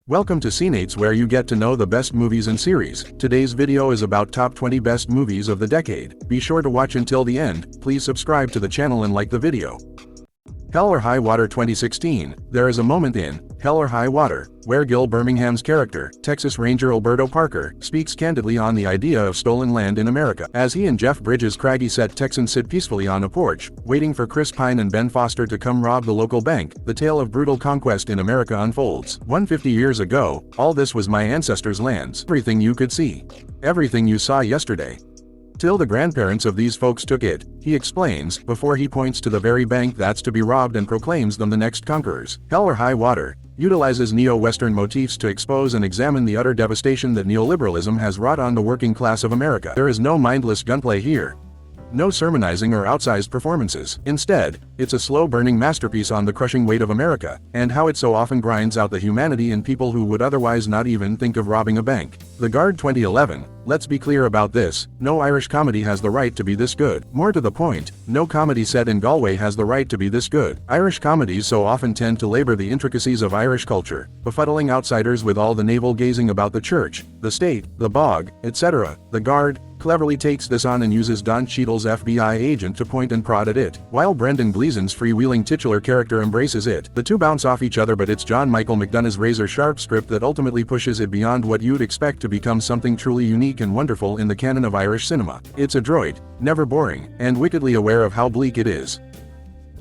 Welcome to Cineights, where you get to know the best movies and series. Today's video is about top 20 best movies of the decade. Be sure to watch until the end. Please subscribe to the channel and like the video. Hell or High Water 2016. There is a moment in Hell or High Water where Gil Birmingham's character, Texas Ranger Alberto Parker, speaks candidly on the idea of stolen land in America. As he and Jeff Bridges' craggy set Texans sit peacefully on a porch, waiting for Chris Pine and Ben Foster to come rob the local bank, the tale of brutal conquest in America unfolds. 150 years ago, all this was my ancestors' lands. Everything you could see. Everything you saw yesterday. Till the grandparents of these folks took it, he explains, before he points to the very bank that's to be robbed and proclaims them the next conquerors. Hell or High Water utilizes neo-Western motifs to expose and examine the utter devastation that neoliberalism has wrought on the working class of America. There is no mindless gunplay here. No sermonizing or outsized performances. Instead, it's a slow-burning masterpiece on the crushing weight of America, and how it so often grinds out the humanity in people who would otherwise not even think of robbing a bank. The Guard 2011. Let's be clear about this, no Irish comedy has the right to be this good. More to the point, no comedy set in Galway has the right to be this good. Irish comedies so often tend to labor the intricacies of Irish culture, befuddling outsiders with all the navel-gazing about the church, the state, the bog, etc. The Guard cleverly takes this on and uses Don Cheadle's FBI agent to point and prod at it, while Brendan Gleeson's freewheeling titular character embraces it. The two bounce off each other, but it's John Michael McDonagh's razor-sharp script that ultimately pushes it beyond what you'd expect to become something truly unique and wonderful in the canon of Irish cinema. It's adroit, never boring, and wickedly aware of how bleak it is.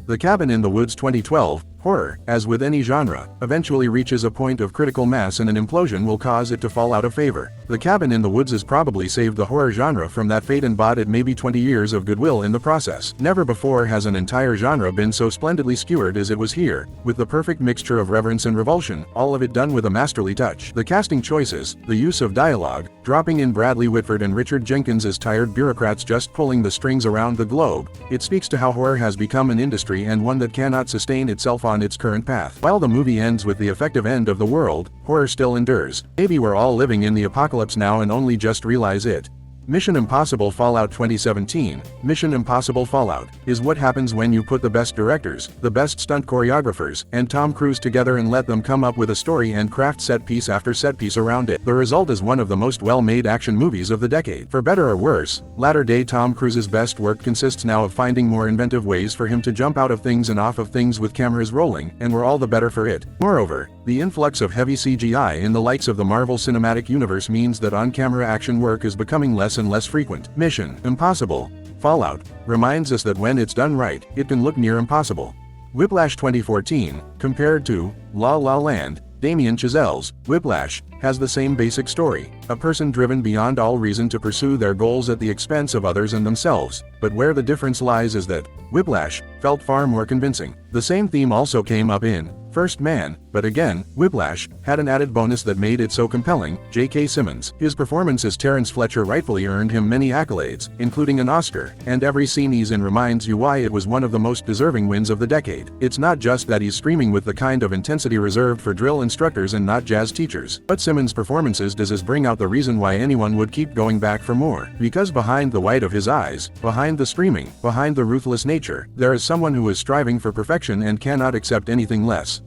The Cabin in the Woods 2012. Horror, as with any genre, eventually reaches a point of critical mass and an implosion will cause it to fall out of favor. The Cabin in the Woods has probably saved the horror genre from that fate and bought it maybe 20 years of goodwill in the process. Never before has an entire genre been so splendidly skewered as it was here, with the perfect mixture of reverence and revulsion, all of it done with a masterly touch. The casting choices, the use of dialogue, dropping in Bradley Whitford and Richard Jenkins as tired bureaucrats just pulling the strings around the globe, it speaks to how horror has become an industry and one that cannot sustain itself on its current path. While the movie ends with the effective end of the world, horror still endures. Maybe we're all living in the apocalypse now and only just realize it. Mission Impossible Fallout 2017. Mission Impossible Fallout is what happens when you put the best directors, the best stunt choreographers, and Tom Cruise together and let them come up with a story and craft set piece after set piece around it. The result is one of the most well-made action movies of the decade. For better or worse, latter-day Tom Cruise's best work consists now of finding more inventive ways for him to jump out of things and off of things with cameras rolling, and we're all the better for it. Moreover, the influx of heavy CGI in the likes of the Marvel Cinematic Universe means that on-camera action work is becoming less and less frequent. Mission Impossible Fallout reminds us that when it's done right, it can look near impossible. Whiplash 2014. Compared to La La Land, Damien Chazelle's Whiplash has the same basic story, a person driven beyond all reason to pursue their goals at the expense of others and themselves, but where the difference lies is that Whiplash felt far more convincing. The same theme also came up in First Man, but again, Whiplash had an added bonus that made it so compelling. J.K. Simmons. His performance as Terrence Fletcher rightfully earned him many accolades, including an Oscar, and every scene he's in reminds you why it was one of the most deserving wins of the decade. It's not just that he's screaming with the kind of intensity reserved for drill instructors and not jazz teachers. What Simmons' performances does is bring out the reason why anyone would keep going back for more. Because behind the white of his eyes, behind the screaming, behind the ruthless nature, there is someone who is striving for perfection and cannot accept anything less.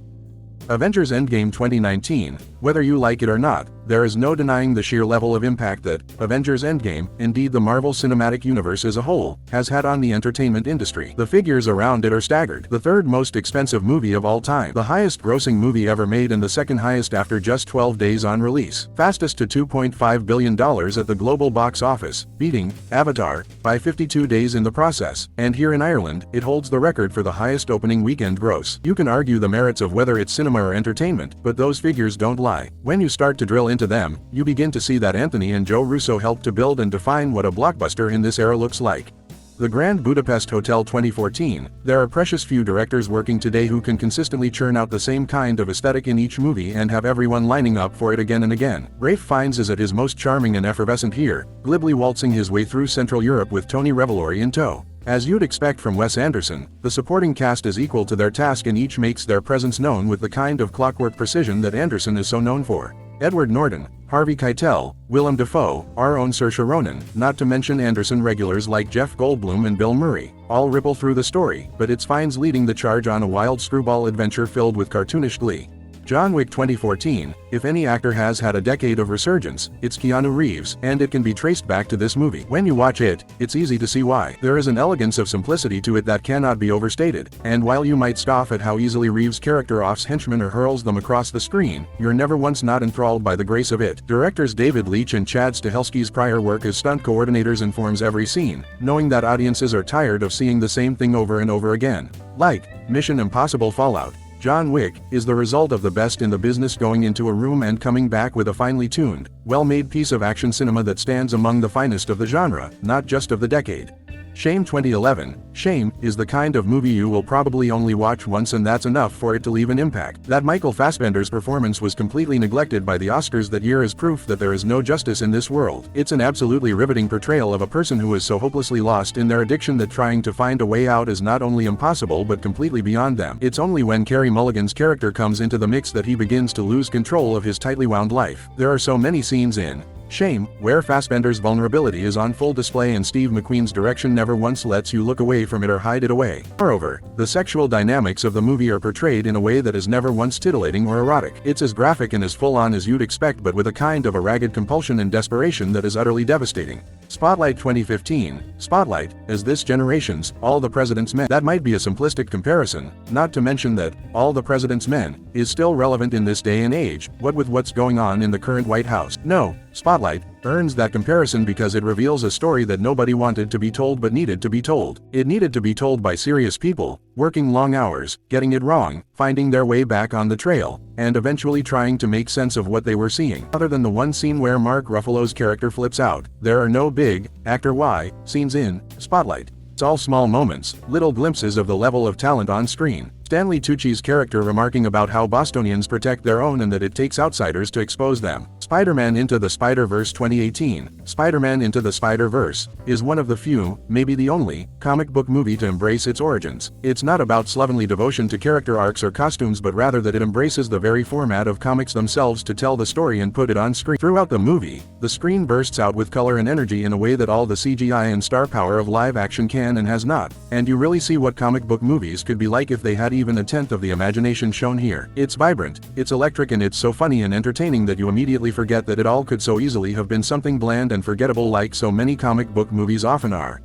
Avengers Endgame 2019. Whether you like it or not, there is no denying the sheer level of impact that Avengers Endgame, indeed the Marvel Cinematic Universe as a whole, has had on the entertainment industry. The figures around it are staggered. The third most expensive movie of all time, the highest grossing movie ever made and the second highest after just 12 days on release, fastest to $2.5 billion at the global box office, beating Avatar by 52 days in the process, and here in Ireland, it holds the record for the highest opening weekend gross. You can argue the merits of whether it's cinema or entertainment, but those figures don't lie. When you start to drill into them, you begin to see that Anthony and Joe Russo helped to build and define what a blockbuster in this era looks like. The Grand Budapest Hotel 2014. There are precious few directors working today who can consistently churn out the same kind of aesthetic in each movie and have everyone lining up for it again and again. Ralph Fiennes is at his most charming and effervescent here, glibly waltzing his way through Central Europe with Tony Revolori in tow. As you'd expect from Wes Anderson, the supporting cast is equal to their task and each makes their presence known with the kind of clockwork precision that Anderson is so known for. Edward Norton, Harvey Keitel, Willem Dafoe, our own Saoirse Ronan, not to mention Anderson regulars like Jeff Goldblum and Bill Murray, all ripple through the story, but it's Fiennes leading the charge on a wild screwball adventure filled with cartoonish glee. John Wick 2014, if any actor has had a decade of resurgence, it's Keanu Reeves, and it can be traced back to this movie. When you watch it, it's easy to see why. There is an elegance of simplicity to it that cannot be overstated, and while you might scoff at how easily Reeves' character offs henchmen or hurls them across the screen, you're never once not enthralled by the grace of it. Directors David Leitch and Chad Stahelski's prior work as stunt coordinators informs every scene, knowing that audiences are tired of seeing the same thing over and over again. Like Mission Impossible Fallout, John Wick is the result of the best in the business going into a room and coming back with a finely tuned, well-made piece of action cinema that stands among the finest of the genre, not just of the decade. Shame 2011, Shame is the kind of movie you will probably only watch once, and that's enough for it to leave an impact. That Michael Fassbender's performance was completely neglected by the Oscars that year is proof that there is no justice in this world. It's an absolutely riveting portrayal of a person who is so hopelessly lost in their addiction that trying to find a way out is not only impossible but completely beyond them. It's only when Carey Mulligan's character comes into the mix that he begins to lose control of his tightly wound life. There are so many scenes in Shame where Fassbender's vulnerability is on full display, and Steve McQueen's direction never once lets you look away from it or hide it away. Moreover, the sexual dynamics of the movie are portrayed in a way that is never once titillating or erotic. It's as graphic and as full-on as you'd expect, but with a kind of a ragged compulsion and desperation that is utterly devastating. Spotlight 2015, Spotlight, as this generation's All the President's Men. That might be a simplistic comparison, not to mention that All the President's Men is still relevant in this day and age, what with what's going on in the current White House. No, Spotlight earns that comparison because it reveals a story that nobody wanted to be told but needed to be told. It needed to be told by serious people, working long hours, getting it wrong, finding their way back on the trail, and eventually trying to make sense of what they were seeing. Other than the one scene where Mark Ruffalo's character flips out, there are no big, actor Y, scenes in Spotlight. It's all small moments, little glimpses of the level of talent on screen. Stanley Tucci's character remarking about how Bostonians protect their own and that it takes outsiders to expose them. Spider-Man Into the Spider-Verse 2018, Spider-Man Into the Spider-Verse is one of the few, maybe the only, comic book movie to embrace its origins. It's not about slovenly devotion to character arcs or costumes, but rather that it embraces the very format of comics themselves to tell the story and put it on screen. Throughout the movie, the screen bursts out with color and energy in a way that all the CGI and star power of live action can and has not, and you really see what comic book movies could be like if they had even a tenth of the imagination shown here. It's vibrant, it's electric, and it's so funny and entertaining that you immediately forget that it all could so easily have been something bland and forgettable like so many comic book movies often are.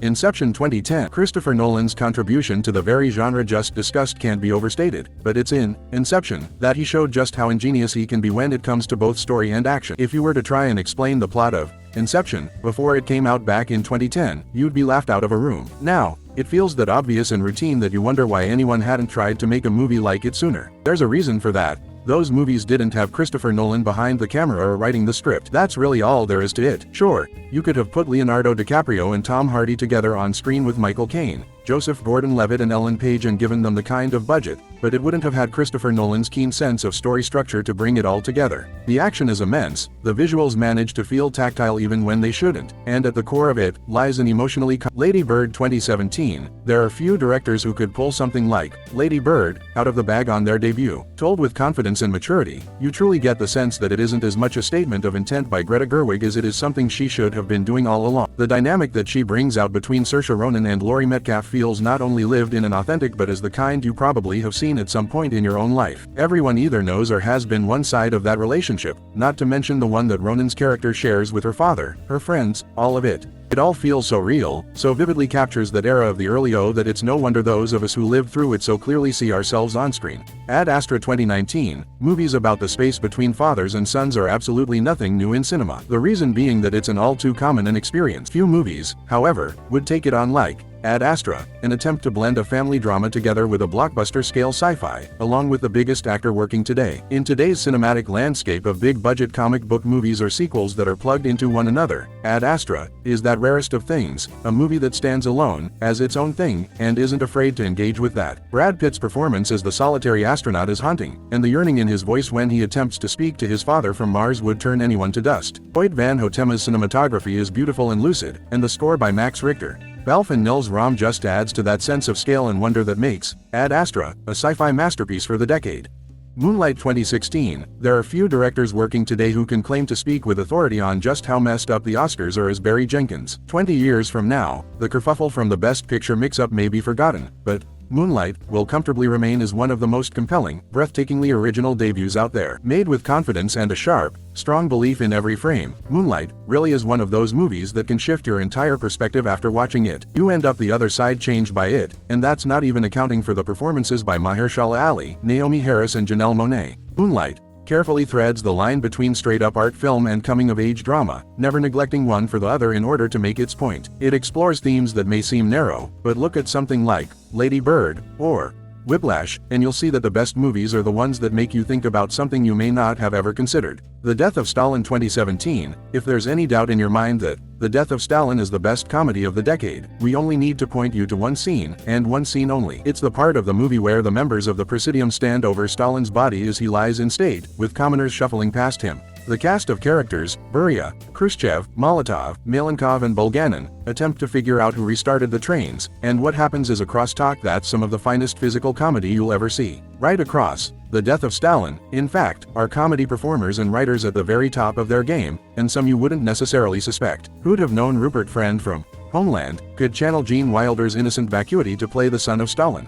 Inception 2010, Christopher Nolan's contribution to the very genre just discussed can't be overstated, but it's in Inception that he showed just how ingenious he can be when it comes to both story and action. If you were to try and explain the plot of Inception before it came out back in 2010, you'd be laughed out of a room. Now, it feels that obvious and routine that you wonder why anyone hadn't tried to make a movie like it sooner. There's a reason for that. Those movies didn't have Christopher Nolan behind the camera or writing the script. That's really all there is to it. Sure, you could have put Leonardo DiCaprio and Tom Hardy together on screen with Michael Caine, Joseph Gordon-Levitt and Ellen Page and given them the kind of budget, but it wouldn't have had Christopher Nolan's keen sense of story structure to bring it all together. The action is immense, the visuals manage to feel tactile even when they shouldn't, and at the core of it lies an emotionally Lady Bird 2017, there are few directors who could pull something like Lady Bird out of the bag on their debut. Told with confidence and maturity, you truly get the sense that it isn't as much a statement of intent by Greta Gerwig as it is something she should have been doing all along. The dynamic that she brings out between Saoirse Ronan and Laurie Metcalf feels not only lived in and authentic but as the kind you probably have seen at some point in your own life. Everyone either knows or has been one side of that relationship, not to mention the one that Ronan's character shares with her father, her friends, all of it. It all feels so real, so vividly captures that era of the early O that it's no wonder those of us who lived through it so clearly see ourselves on screen. Ad Astra 2019, movies about the space between fathers and sons are absolutely nothing new in cinema. The reason being that it's an all too common an experience. Few movies, however, would take it on like Ad Astra, an attempt to blend a family drama together with a blockbuster-scale sci-fi, along with the biggest actor working today. In today's cinematic landscape of big-budget comic book movies or sequels that are plugged into one another, Ad Astra is that rarest of things, a movie that stands alone, as its own thing, and isn't afraid to engage with that. Brad Pitt's performance as the solitary astronaut is haunting, and the yearning in his voice when he attempts to speak to his father from Mars would turn anyone to dust. Lloyd Van Hoytema's cinematography is beautiful and lucid, and the score by Max Richter, Balfe and Nils Rom just adds to that sense of scale and wonder that makes Ad Astra a sci-fi masterpiece for the decade. Moonlight 2016, there are few directors working today who can claim to speak with authority on just how messed up the Oscars are as Barry Jenkins. 20 years from now, the kerfuffle from the Best Picture mix-up may be forgotten, but Moonlight will comfortably remain as one of the most compelling, breathtakingly original debuts out there. Made with confidence and a sharp, strong belief in every frame, Moonlight really is one of those movies that can shift your entire perspective after watching it. You end up the other side changed by it, and that's not even accounting for the performances by Mahershala Ali, Naomi Harris and Janelle Monáe. Moonlight carefully threads the line between straight-up art film and coming-of-age drama, never neglecting one for the other in order to make its point. It explores themes that may seem narrow, but look at something like Lady Bird or Whiplash, and you'll see that the best movies are the ones that make you think about something you may not have ever considered. The Death of Stalin 2017, if there's any doubt in your mind that The Death of Stalin is the best comedy of the decade, we only need to point you to one scene, and one scene only. It's the part of the movie where the members of the Presidium stand over Stalin's body as he lies in state, with commoners shuffling past him. The cast of characters, Beria, Khrushchev, Molotov, Malenkov and Bulganin, attempt to figure out who restarted the trains, and what happens is a crosstalk that's some of the finest physical comedy you'll ever see. Right across The Death of Stalin, in fact, are comedy performers and writers at the very top of their game, and some you wouldn't necessarily suspect. Who'd have known Rupert Friend from Homeland could channel Gene Wilder's innocent vacuity to play the son of Stalin?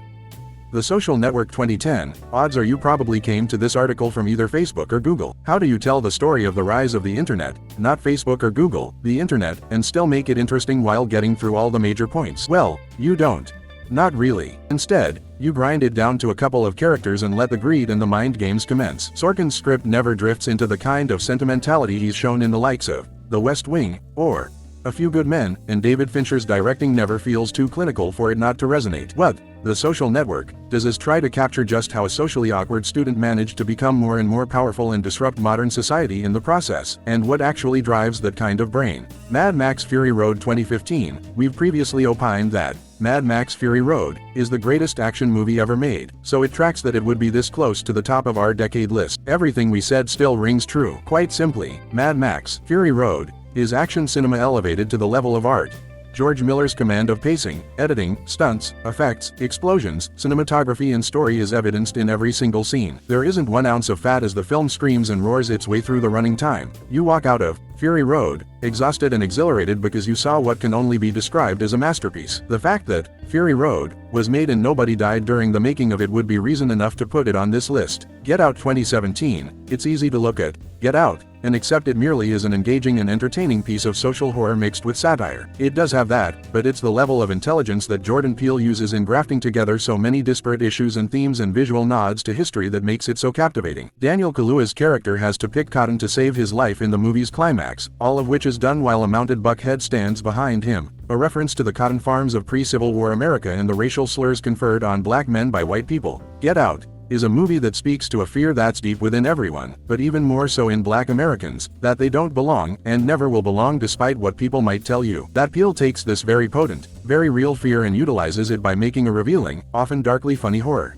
The Social Network 2010, odds are you probably came to this article from either Facebook or Google. How do you tell the story of the rise of the internet, not Facebook or Google, the internet, and still make it interesting while getting through all the major points? Well, you don't. Not really. Instead, you grind it down to a couple of characters and let the greed and the mind games commence. Sorkin's script never drifts into the kind of sentimentality he's shown in the likes of The West Wing, or A Few Good Men, and David Fincher's directing never feels too clinical for it not to resonate. What The Social Network does is try to capture just how a socially awkward student managed to become more and more powerful and disrupt modern society in the process, and what actually drives that kind of brain. Mad Max Fury Road 2015, we've previously opined that Mad Max Fury Road is the greatest action movie ever made, so it tracks that it would be this close to the top of our decade list. Everything we said still rings true. Quite simply, Mad Max Fury Road is action cinema elevated to the level of art. George Miller's command of pacing, editing, stunts, effects, explosions, cinematography and story is evidenced in every single scene. There isn't 1 ounce of fat as the film screams and roars its way through the running time. You walk out of Fury Road exhausted and exhilarated because you saw what can only be described as a masterpiece. The fact that Fury Road was made and nobody died during the making of it would be reason enough to put it on this list. Get Out 2017, it's easy to look at Get Out and accept it merely as an engaging and entertaining piece of social horror mixed with satire. It does have that, but it's the level of intelligence that Jordan Peele uses in grafting together so many disparate issues and themes and visual nods to history that makes it so captivating. Daniel Kaluuya's character has to pick cotton to save his life in the movie's climax, all of which is done while a mounted buckhead stands behind him, a reference to the cotton farms of pre-Civil War America and the racial slurs conferred on black men by white people. Get Out is a movie that speaks to a fear that's deep within everyone, but even more so in black Americans, that they don't belong, and never will belong despite what people might tell you. That Peele takes this very potent, very real fear and utilizes it by making a revealing, often darkly funny horror.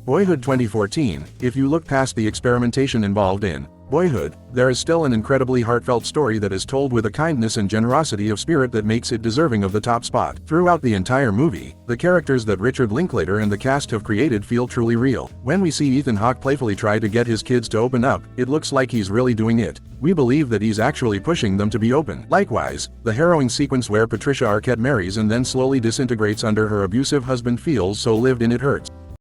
Boyhood 2014, if you look past the experimentation involved in Boyhood, there is still an incredibly heartfelt story that is told with a kindness and generosity of spirit that makes it deserving of the top spot. Throughout the entire movie, the characters that Richard Linklater and the cast have created feel truly real. When we see Ethan Hawke playfully try to get his kids to open up, it looks like he's really doing it. We believe that he's actually pushing them to be open. Likewise, the harrowing sequence where Patricia Arquette marries and then slowly disintegrates under her abusive husband feels so lived in it hurts.